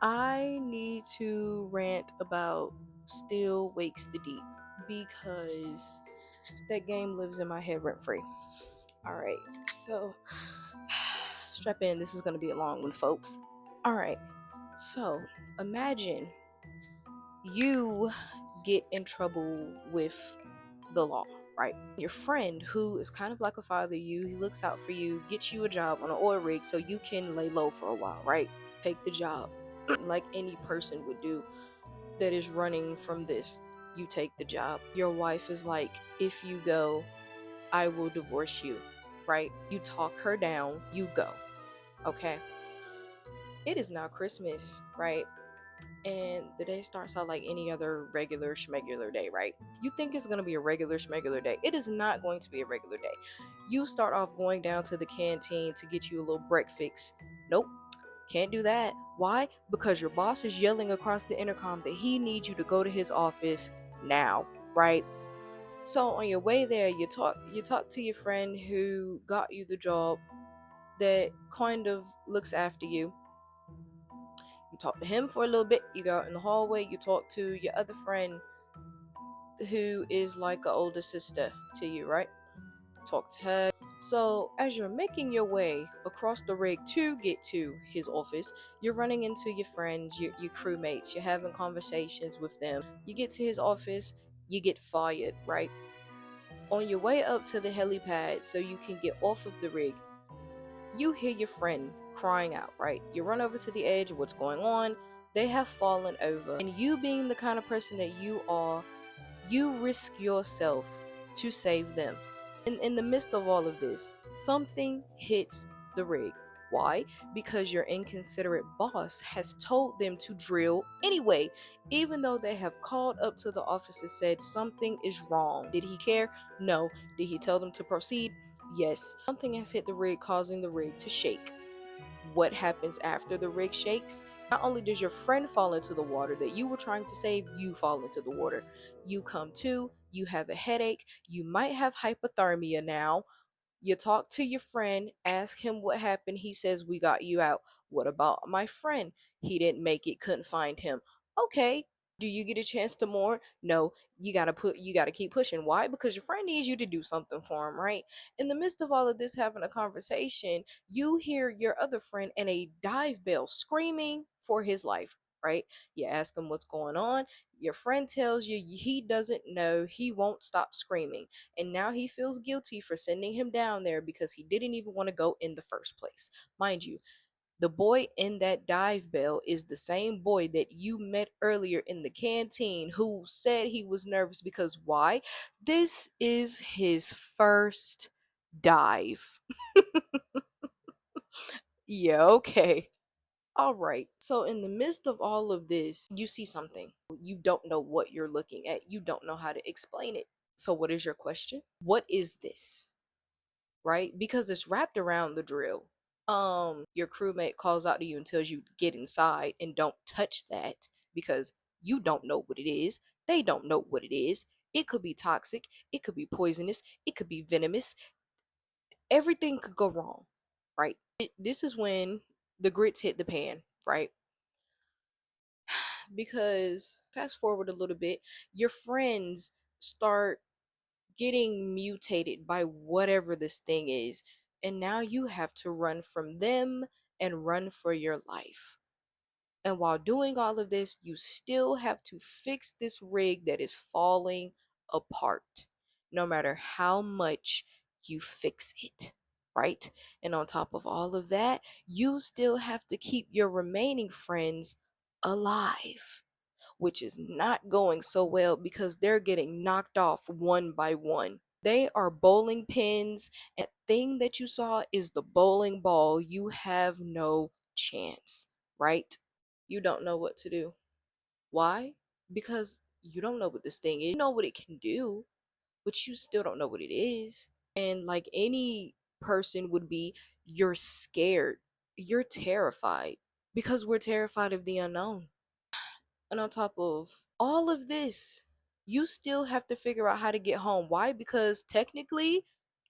I need to rant about Still Wakes the Deep because that game lives in my head rent free. Alright, so strap in, this is going to be a long one, folks. Alright, so imagine you get in trouble with the law, right? Your friend, who is kind of like a father to you, he looks out for you, gets you a job on an oil rig so you can lay low for a while, right? Take the job like any person would do that is running from this. You take the job. Your wife is like, if you go, I will divorce you, right? You talk her down, you go, okay? It is now Christmas, right? And the day starts out like any other regular schmegular day, right? You think it's gonna be a regular schmegular day. It is not going to be a regular day. You start off going down to the canteen to get you a little breakfast. Nope, can't do that. Why? Because your boss is yelling across the intercom that he needs you to go to his office now, right? So on your way there, you talk to your friend who got you the job that kind of looks after you. You talk to him for a little bit, you go out in the hallway, you talk to your other friend who is like an older sister to you, right? Talk to her. So as you're making your way across the rig to get to his office, you're running into your friends, your crewmates, you're having conversations with them. You get to his office, you get fired, right? On your way up to the helipad so you can get off of the rig, you hear your friend crying out, right? You run over to the edge of what's going on. They have fallen over. And you, being the kind of person that you are, you risk yourself to save them. In the midst of all of this, something hits the rig. Why? Because your inconsiderate boss has told them to drill anyway, even though they have called up to the office and said something is wrong. Did he care? No. Did he tell them to proceed? Yes. Something has hit the rig, causing the rig to shake. What happens after the rig shakes? Not only does your friend fall into the water that you were trying to save, you fall into the water. You come to, you have a headache, you might have hypothermia now. You talk to your friend, ask him what happened. He says, we got you out. What about my friend? He didn't make it, couldn't find him. Okay. Do you get a chance to mourn? No, you gotta keep pushing. Why? Because your friend needs you to do something for him, right? In the midst of all of this having a conversation, you hear your other friend in a dive bell screaming for his life, right? You ask him what's going on. Your friend tells you he doesn't know, he won't stop screaming. And now he feels guilty for sending him down there because he didn't even want to go in the first place. Mind you, the boy in that dive bell is the same boy that you met earlier in the canteen who said he was nervous because why? This is his first dive. Yeah, okay. All right. So, in the midst of all of this, you see something. You don't know what you're looking at. You don't know how to explain it. So, what is your question? What is this? Right? Because it's wrapped around the drill. Your crewmate calls out to you and tells you get inside and don't touch that because you don't know what it is. They don't know what it is. It could be toxic, it could be poisonous, it could be venomous. Everything could go wrong, right? This is when the grits hit the pan, right? Because fast forward a little bit, your friends start getting mutated by whatever this thing is. And now you have to run from them and run for your life. And while doing all of this, you still have to fix this rig that is falling apart, no matter how much you fix it, right? And on top of all of that, you still have to keep your remaining friends alive, which is not going so well because they're getting knocked off one by one. They are bowling pins, and the thing that you saw is the bowling ball. You have no chance, right? You don't know what to do. Why? Because you don't know what this thing is. You know what it can do, but you still don't know what it is. And like any person would be, you're scared. You're terrified because we're terrified of the unknown. And on top of all of this, you still have to figure out how to get home. Why? Because technically,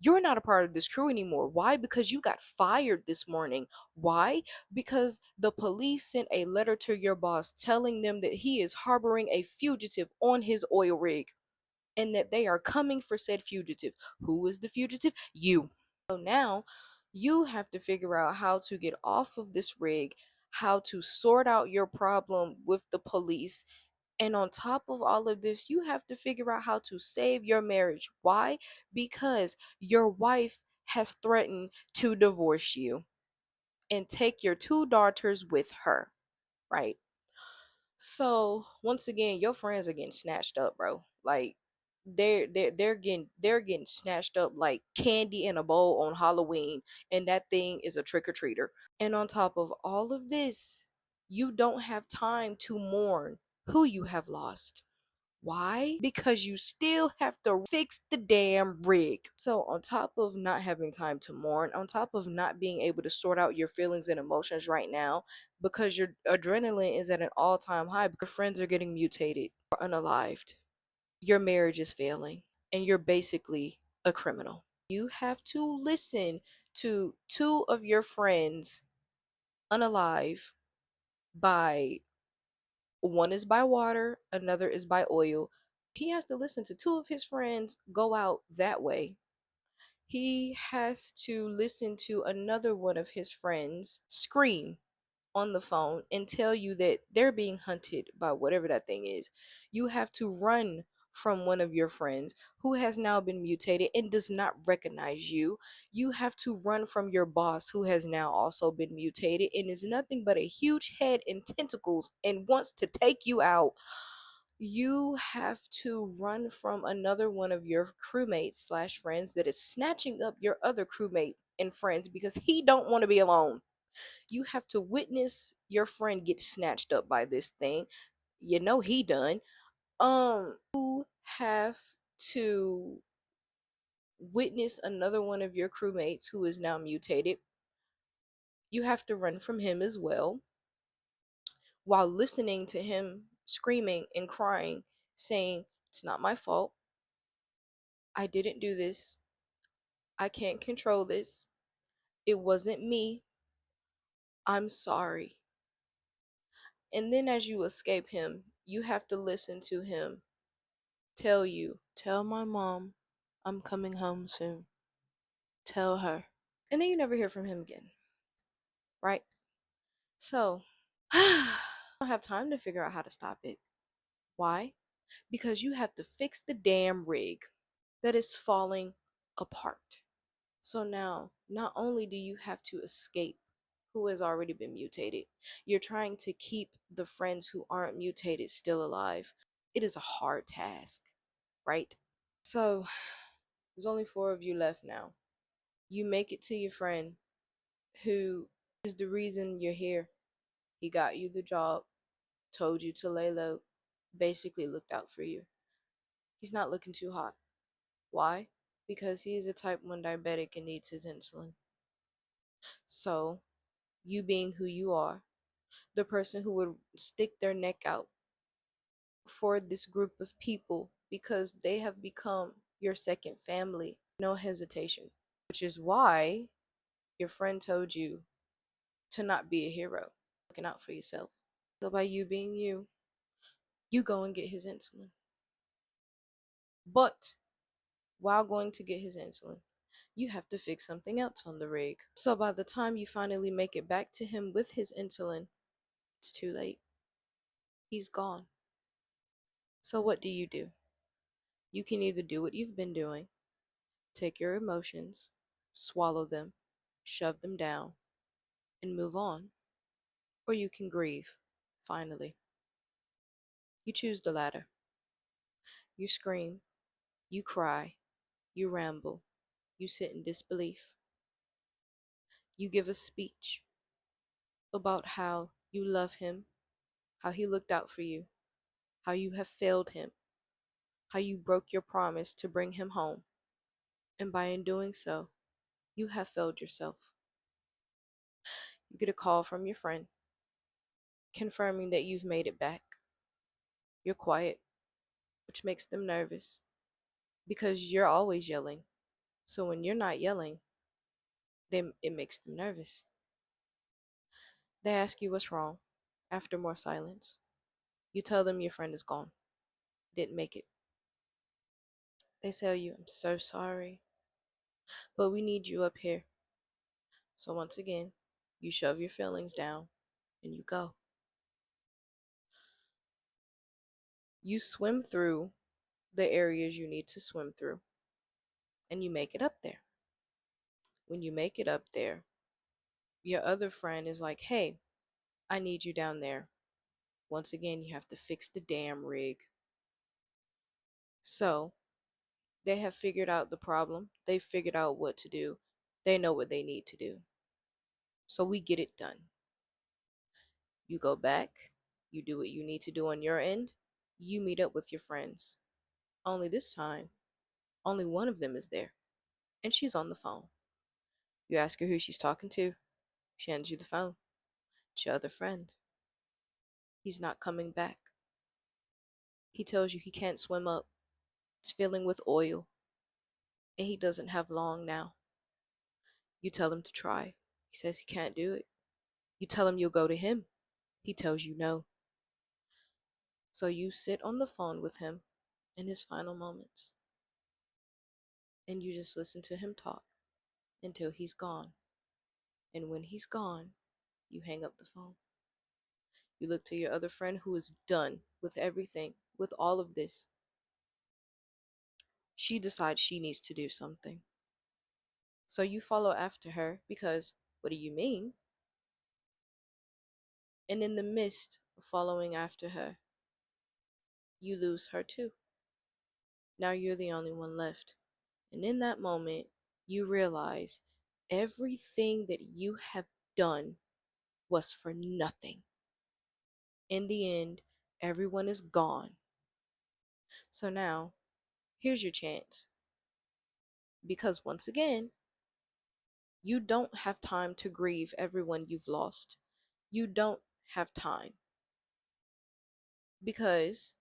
You're not a part of this crew anymore. Why? Because you got fired this morning. Why? Because the police sent a letter to your boss telling them that he is harboring a fugitive on his oil rig and that they are coming for said fugitive. Who is the fugitive? You. So now you have to figure out how to get off of this rig, how to sort out your problem with the police. And on top of all of this, you have to figure out how to save your marriage. Why? Because your wife has threatened to divorce you and take your two daughters with her, right? So once again, your friends are getting snatched up, bro. Like they're getting snatched up like candy in a bowl on Halloween, and that thing is a trick or treater. And on top of all of this, you don't have time to mourn who you have lost. Why? Because you still have to fix the damn rig. So, on top of not having time to mourn, on top of not being able to sort out your feelings and emotions right now, because your adrenaline is at an all time high, your friends are getting mutated or unalived, your marriage is failing, and you're basically a criminal. You have to listen to two of your friends unalive by one is by water, another is by oil. He has to listen to two of his friends go out that way. He has to listen to another one of his friends scream on the phone and tell you that they're being hunted by whatever that thing is. You have to run from one of your friends who has now been mutated and does not recognize you. You have to run from your boss who has now also been mutated and is nothing but a huge head and tentacles and wants to take you out. You have to run from another one of your crewmates slash friends that is snatching up your other crewmate and friends because he don't want to be alone. You have to witness your friend get snatched up by this thing. You know he done. You have to witness another one of your crewmates who is now mutated. You have to run from him as well while listening to him screaming and crying, saying, "It's not my fault. I didn't do this. I can't control this. It wasn't me. I'm sorry." And then as you escape him, you have to listen to him tell you, "Tell my mom I'm coming home soon. Tell her." And then you never hear from him again, right? So, you don't have time to figure out how to stop it. Why? Because you have to fix the damn rig that is falling apart. So now, not only do you have to escape who has already been mutated, you're trying to keep the friends who aren't mutated still alive. It is a hard task, right? So, there's only four of you left now. You make it to your friend who is the reason you're here. He got you the job, told you to lay low, basically looked out for you. He's not looking too hot. Why? Because he is a type 1 diabetic and needs his insulin. So, you being who you are, the person who would stick their neck out for this group of people because they have become your second family, no hesitation. Which is why your friend told you to not be a hero, looking out for yourself. So by you being you, you go and get his insulin. But while going to get his insulin, you have to fix something else on the rig. So by the time you finally make it back to him with his insulin, it's too late. He's gone. So what do? You can either do what you've been doing, take your emotions, swallow them, shove them down, and move on. Or you can grieve, finally. You choose the latter. You scream, you cry, you ramble, you sit in disbelief. You give a speech about how you love him, how he looked out for you, how you have failed him, how you broke your promise to bring him home, and by in doing so, you have failed yourself. You get a call from your friend confirming that you've made it back. You're quiet, which makes them nervous because you're always yelling. So when you're not yelling, it makes them nervous. They ask you what's wrong. After more silence, you tell them your friend is gone, didn't make it. They tell you, I'm so sorry, but we need you up here. So once again, you shove your feelings down and you go. You swim through the areas you need to swim through and you make it up there. When you make it up there, your other friend is like, hey, I need you down there. Once again, you have to fix the damn rig. So they have figured out the problem. They've figured out what to do. They know what they need to do. So we get it done. You go back, you do what you need to do on your end, you meet up with your friends. Only this time, only one of them is there, and she's on the phone. You ask her who she's talking to, she hands you the phone. It's your other friend. He's not coming back. He tells you he can't swim up. It's filling with oil, and he doesn't have long now. You tell him to try. He says he can't do it. You tell him you'll go to him. He tells you no. So you sit on the phone with him in his final moments, and you just listen to him talk until he's gone. And when he's gone, you hang up the phone. You look to your other friend who is done with everything, with all of this. She decides she needs to do something. So you follow after her because, what do you mean? And in the midst of following after her, you lose her too. Now you're the only one left. And in that moment, you realize everything that you have done was for nothing. In the end, everyone is gone. So now, here's your chance. Because once again, you don't have time to grieve everyone you've lost. You don't have time. Because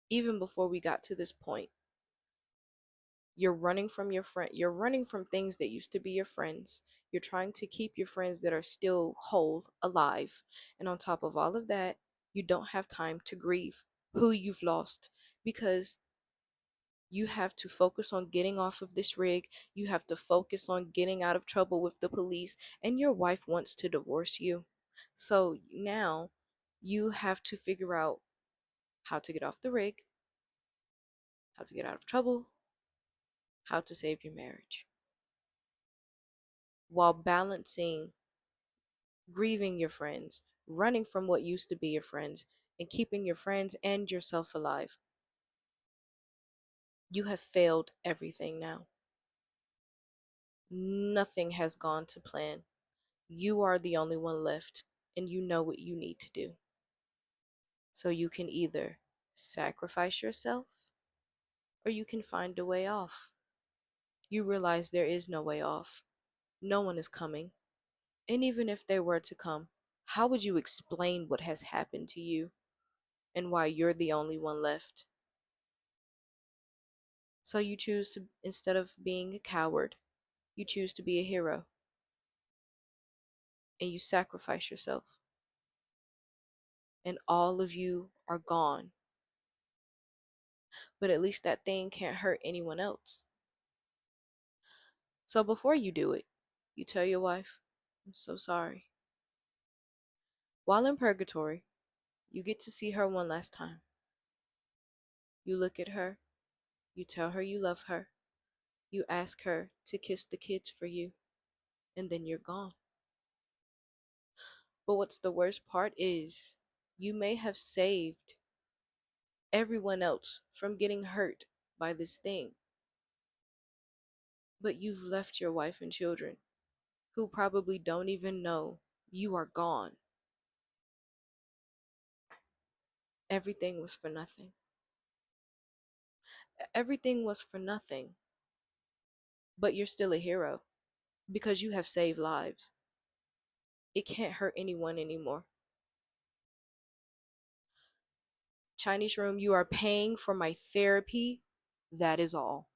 even before we got to this point, you're running from your friend. You're running from things that used to be your friends. You're trying to keep your friends that are still whole alive. And on top of all of that, you don't have time to grieve who you've lost because you have to focus on getting off of this rig. You have to focus on getting out of trouble with the police. And your wife wants to divorce you. So now you have to figure out how to get off the rig, how to get out of trouble, how to save your marriage, while balancing grieving your friends, running from what used to be your friends, and keeping your friends and yourself alive. You have failed everything now. Nothing has gone to plan. You are the only one left, and you know what you need to do. So you can either sacrifice yourself or you can find a way off. You realize there is no way off. No one is coming. And even if they were to come, how would you explain what has happened to you and why you're the only one left? So you choose to, instead of being a coward, you choose to be a hero and you sacrifice yourself. And all of you are gone. But at least that thing can't hurt anyone else. So before you do it, you tell your wife, I'm so sorry. While in purgatory, you get to see her one last time. You look at her, you tell her you love her, you ask her to kiss the kids for you, and then you're gone. But what's the worst part is you may have saved everyone else from getting hurt by this thing, but you've left your wife and children who probably don't even know you are gone. Everything was for nothing. Everything was for nothing, but you're still a hero because you have saved lives. It can't hurt anyone anymore. Chinese room, you are paying for my therapy. That is all.